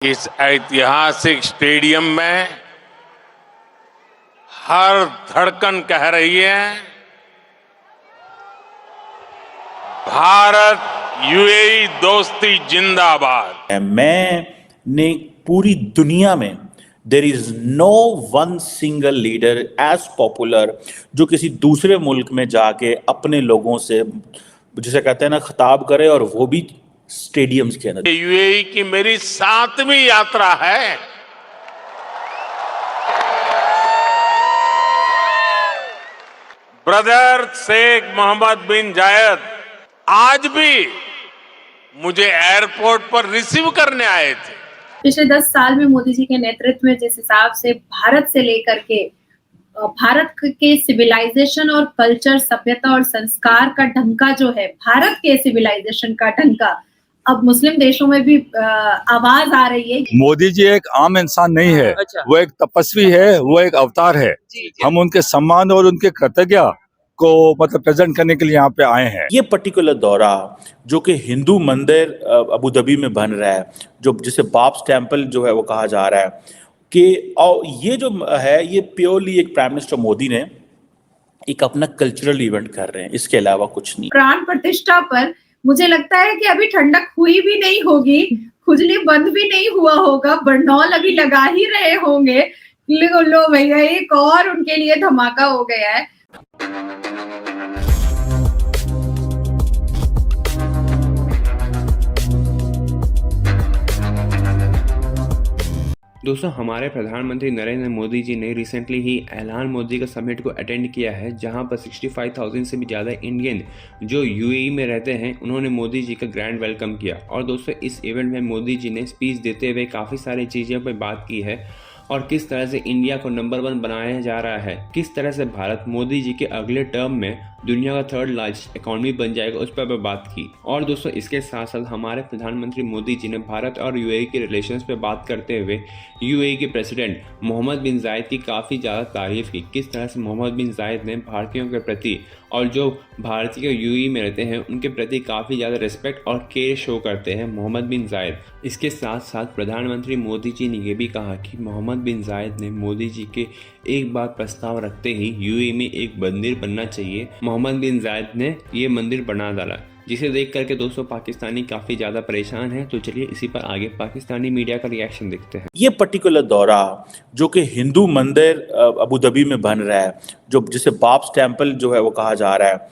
इस ऐतिहासिक स्टेडियम में हर धड़कन कह रही है, भारत यूएई दोस्ती जिंदाबाद। मैंने पूरी दुनिया में there is no one single leader as popular जो किसी दूसरे मुल्क में जाके अपने लोगों से जिसे कहते हैं ना खिताब करे, और वो भी स्टेडियम्स के अंदर। यूएई की मेरी 7वीं यात्रा है। ब्रदर शेख मोहम्मद बिन जायद आज भी मुझे एयरपोर्ट पर रिसीव करने आए थे। पिछले 10 साल में मोदी जी के नेतृत्व में जिस हिसाब से भारत से लेकर के भारत के सिविलाइजेशन और कल्चर, सभ्यता और संस्कार का ढंका जो है, भारत के सिविलाइजेशन का ढंका अब मुस्लिम देशों में भी आवाज आ रही है। मोदी जी एक आम इंसान नहीं है। अच्छा। वो एक तपस्वी है, वो एक अवतार है। जी। हम उनके सम्मान और उनके कृतज्ञता को प्रेजेंट करने के लिए यहाँ पे आए हैं। ये पर्टिकुलर दौरा जो कि हिंदू मंदिर अबू धाबी में बन रहा है, जो जिसे बाब्स टेम्पल जो है वो कहा जा रहा है, कि और ये जो है ये प्योरली एक प्राइम मिनिस्टर मोदी ने एक अपना कल्चरल इवेंट कर रहे हैं, इसके अलावा कुछ नहीं। प्राण प्रतिष्ठा पर मुझे लगता है कि अभी ठंडक हुई भी नहीं होगी, खुजली बंद भी नहीं हुआ होगा, बरनौल अभी लगा ही रहे होंगे। लो भैया, एक और उनके लिए धमाका हो गया है। दोस्तों, हमारे प्रधानमंत्री नरेंद्र मोदी जी ने रिसेंटली ही ऐलान मोदी का समिट को अटेंड किया है, जहां पर 65,000 से भी ज़्यादा इंडियन जो यूएई में रहते हैं उन्होंने मोदी जी का ग्रैंड वेलकम किया। और दोस्तों, इस इवेंट में मोदी जी ने स्पीच देते हुए काफ़ी सारी चीज़ों पर बात की है और किस तरह से इंडिया को नंबर 1 बनाया जा रहा है, किस तरह से भारत मोदी जी के अगले टर्म में दुनिया का 3rd लार्जेस्ट इकोनॉमी बन जाएगा, उस पर बात की। और दोस्तों, इसके साथ साथ हमारे प्रधानमंत्री मोदी जी ने भारत और यूएई के रिलेशंस पे बात करते हुए यूएई के प्रेसिडेंट मोहम्मद बिन जायद की काफ़ी ज़्यादा तारीफ की। किस तरह से मोहम्मद बिन जायद ने भारतीयों के प्रति और जो भारतीय यूएई में रहते हैं उनके प्रति काफ़ी ज़्यादा रिस्पेक्ट और केयर शो करते हैं मोहम्मद बिन जायद। इसके साथ साथ प्रधानमंत्री मोदी जी ने यह भी कहा कि मोहम्मद बिन जायद ने मोदी जी के एक बात प्रस्ताव रखते ही यूएई में एक मंदिर बनना चाहिए। मोहम्मद बिन जायद ने ये मंदिर बना डाला, जिसे देख करके दोस्तों पाकिस्तानी काफ़ी ज़्यादा परेशान है। तो चलिए इसी पर आगे पाकिस्तानी मीडिया का रिएक्शन देखते हैं। ये पर्टिकुलर दौरा जो कि हिंदू मंदिर अबू धाबी में बन रहा है, जो जिसे बाब्स टेम्पल जो है वो कहा जा रहा है,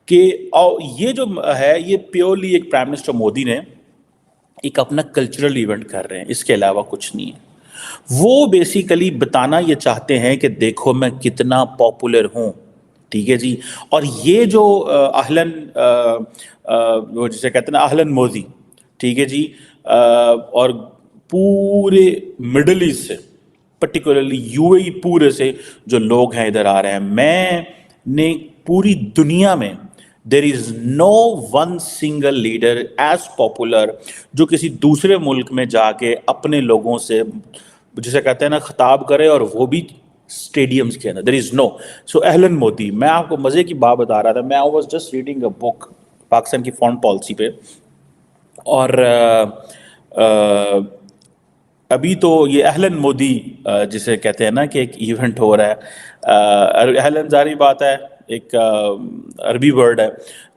कि और ये जो है ये प्योरली एक प्राइम मिनिस्टर मोदी ने एक अपना कल्चरल इवेंट कर रहे हैं, इसके अलावा कुछ नहीं है। वो बेसिकली बताना ये चाहते हैं कि देखो मैं कितना पॉपुलर हूँ, ठीक है जी। और ये जो अहलन वो जिसे कहते हैं ना अहलन मोदी, ठीक है जी, और पूरे मिडल ईस्ट से पर्टिकुलरली यूएई पूरे से जो लोग हैं इधर आ रहे हैं। मैंने पूरी दुनिया में there is no one single leader as popular जो किसी दूसरे मुल्क में जाके अपने लोगों से जिसे कहते हैं ना खिताब करे, और वो भी स्टेडियम्स के अंदर। There is no. सो अहलन मोदी, मैं आपको मजे की बात बता रहा था। मैं I was just reading a book Pakistan की फॉरेन पॉलिसी पे, और अभी तो ये अहलन मोदी जिसे कहते हैं ना कि एक इवेंट हो रहा है। अहलन जारी बात है, एक अरबी वर्ड है,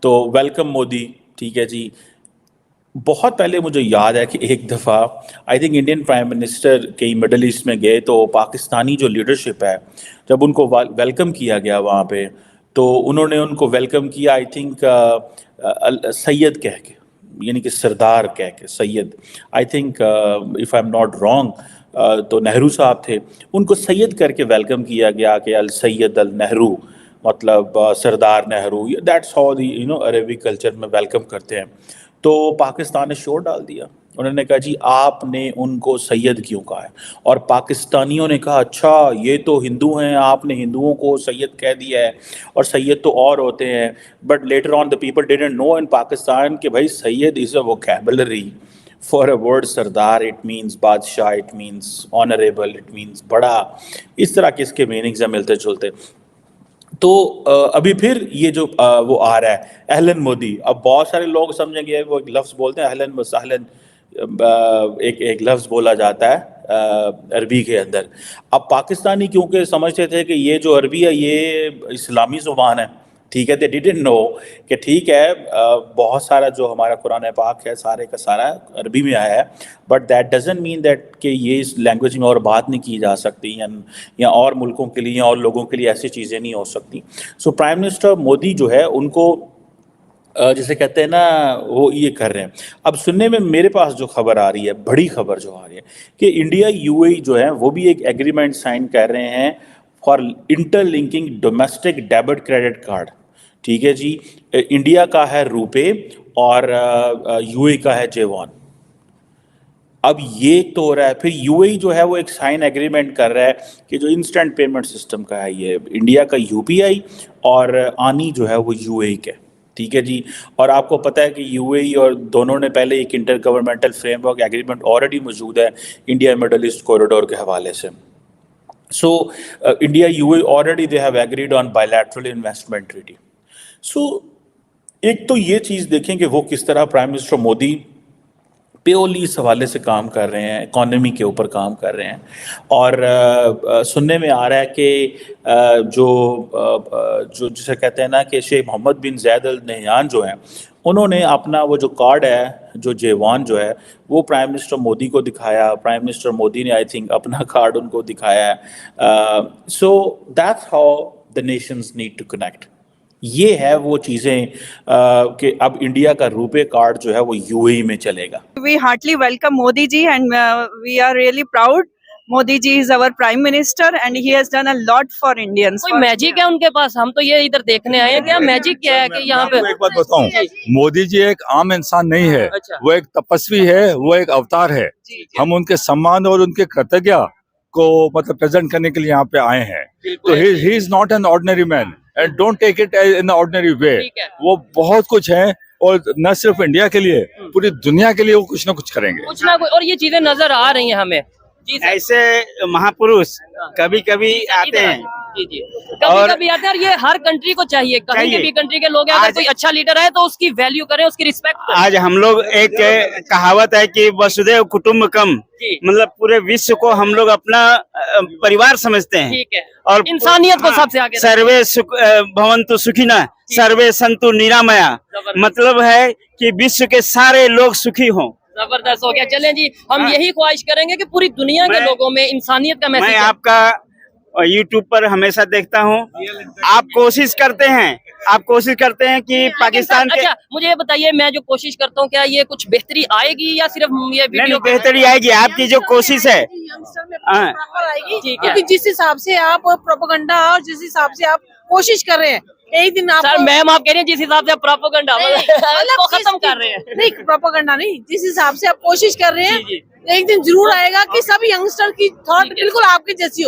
तो वेलकम मोदी, ठीक है जी। बहुत पहले मुझे याद है कि एक दफ़ा I think Indian prime minister कहीं मिडल ईस्ट में गए, तो पाकिस्तानी जो लीडरशिप है जब उनको वेलकम किया गया वहाँ पे, तो उन्होंने उनको वेलकम किया आई थिंक सैयद कह के, यानी कि सरदार कह के, Syed. I think if I am not wrong तो नेहरू साहब थे, उनको सैयद करके वेलकम किया गया कि अल सैयद अल नेहरू, मतलब सरदार Nehru. That's how the Arabic culture में वेलकम करते हैं। तो पाकिस्तान ने शोर डाल दिया, उन्होंने कहा जी आपने उनको सैयद क्यों कहा है? और पाकिस्तानियों ने कहा अच्छा ये तो हिंदू हैं, आपने हिंदुओं को सैयद कह दिया है, और सैयद तो और होते हैं। But later on the people didn't know in Pakistan कि भाई सैयद is a vocabulary for a word सरदार। इट मीन्स बादशाह, it means honourable, it means बड़ा, इस तरह के इसके मीनिंग्स हैं मिलते जुलते। तो अभी फिर ये जो वो आ रहा है अहलन मोदी, अब बहुत सारे लोग समझेंगे वो एक लफ्ज़ बोलते हैं अहलन व सहलन एक एक लफ्ज़ बोला जाता है अरबी के अंदर। अब पाकिस्तानी क्योंकि समझते थे कि ये जो अरबी है ये इस्लामी ज़ुबान है, ठीक है, दे डिडंट नो कि ठीक है बहुत सारा जो हमारा कुरान पाक है सारे का सारा अरबी में आया है, but that doesn't mean that कि ये इस लैंग्वेज में और बात नहीं की जा सकती या और मुल्कों के लिए या और लोगों के लिए ऐसी चीज़ें नहीं हो सकती। सो प्राइम मिनिस्टर मोदी जो है उनको जिसे कहते हैं ना वो ये कर रहे हैं। अब सुनने में मेरे पास जो खबर आ रही है, बड़ी खबर जो आ रही है कि इंडिया यूएई जो है वो भी एक एग्रीमेंट साइन कर रहे हैं for interlinking domestic debit credit card, ठीक है जी। इंडिया का है रुपे और यूएई का है जेवॉन। अब ये तो हो रहा है, फिर यूएई जो है वो एक साइन एग्रीमेंट कर रहा है कि जो इंस्टेंट पेमेंट सिस्टम का है ये इंडिया का यूपीआई और आनी जो है वो यूएई का, ठीक है जी। और आपको पता है कि यूएई और दोनों ने पहले एक intergovernmental framework agreement already मौजूद है इंडिया मिडल ईस्ट कॉरिडोर के हवाले से। So India UAE already they have agreed on bilateral investment treaty. So एक तो ये चीज़ देखें कि वो किस तरह प्राइम मिनिस्टर मोदी प्योरली इस हवाले से काम कर रहे हैं, इकॉनमी के ऊपर काम कर रहे हैं। और सुनने में आ रहा है कि जो जिसे कहते हैं ना कि शेख मोहम्मद बिन ज़ायद अल नहयान जो हैं उन्होंने अपना वो जो कार्ड है जो जेवान जो है वो प्राइम मिनिस्टर मोदी को दिखाया, प्राइम मिनिस्टर मोदी ने आई थिंक अपना कार्ड उनको दिखाया है। So that's how the nations need to connect. ये है वो चीज़ें कि अब इंडिया का रुपे कार्ड जो है वो यूएई में चलेगा। We heartily welcome Modi ji and we are really proud. Modi ji is our prime minister and he has done a lot for Indians. कोई मैजिक है उनके पास? हम तो ये इधर देखने आए हैं कि मैजिक क्या है कि यहाँ पे। एक बात बताऊं, मोदी जी एक आम इंसान नहीं है, अच्छा। वो एक तपस्वी है, वो एक अवतार है। हम उनके सम्मान और उनके कृतज्ञता को मतलब प्रेजेंट करने के लिए यहाँ पे आए हैं। तो he is not an ordinary man and don't take it in ordinary way. वो बहुत कुछ है और न सिर्फ इंडिया के लिए पूरी दुनिया के लिए वो कुछ ना कुछ करेंगे, कुछ ना कुछ। और ये चीजें नजर आ रही हैं हमें जी सर। ऐसे महापुरुष कभी कभी आते हैं जी जी, कभी कभी आते हैं। और ये हर कंट्री को चाहिए, कहीं के भी कंट्री के लोग हैं, अगर कोई अच्छा लीडर है तो उसकी वैल्यू करें, उसकी रिस्पेक्ट करें। आज हम लोग एक कहावत है कि वसुदेव कुटुम्बकम, मतलब पूरे विश्व को हम लोग अपना परिवार समझते हैं। ठीक है, और इंसानियत को सबसे आगे सर्वे भवन्तु सुखिनः सर्वे सन्तु निरामया, मतलब है कि विश्व के सारे लोग सुखी हों। जबरदस्त हो गया। चलें जी, हम यही ख्वाहिश करेंगे कि पूरी दुनिया के लोगों में इंसानियत का मैसेज। मैं आपका YouTube पर हमेशा देखता हूँ, आप कोशिश करते हैं कि पाकिस्तान के। अच्छा, मुझे ये बताइए, मैं जो कोशिश करता हूँ क्या ये कुछ बेहतरी आएगी या सिर्फ ये वीडियो? नहीं, बेहतरी आएगी। आपकी जो कोशिश है ठीक है, जिस हिसाब से आप प्रोपेगेंडा और जिस हिसाब से आप कोशिश कर रहे हैं, एक दिन आप सर मैम आप कह रही हैं जिस हिसाब से आप प्रोपेगेंडा मतलब खत्म कर रहे हैं। नहीं, प्रोपेगेंडा नहीं, जिस हिसाब से आप कोशिश कर रहे हैं एक दिन जरूर आएगा कि सब यंगस्टर की थॉट बिल्कुल आपके जैसी हो।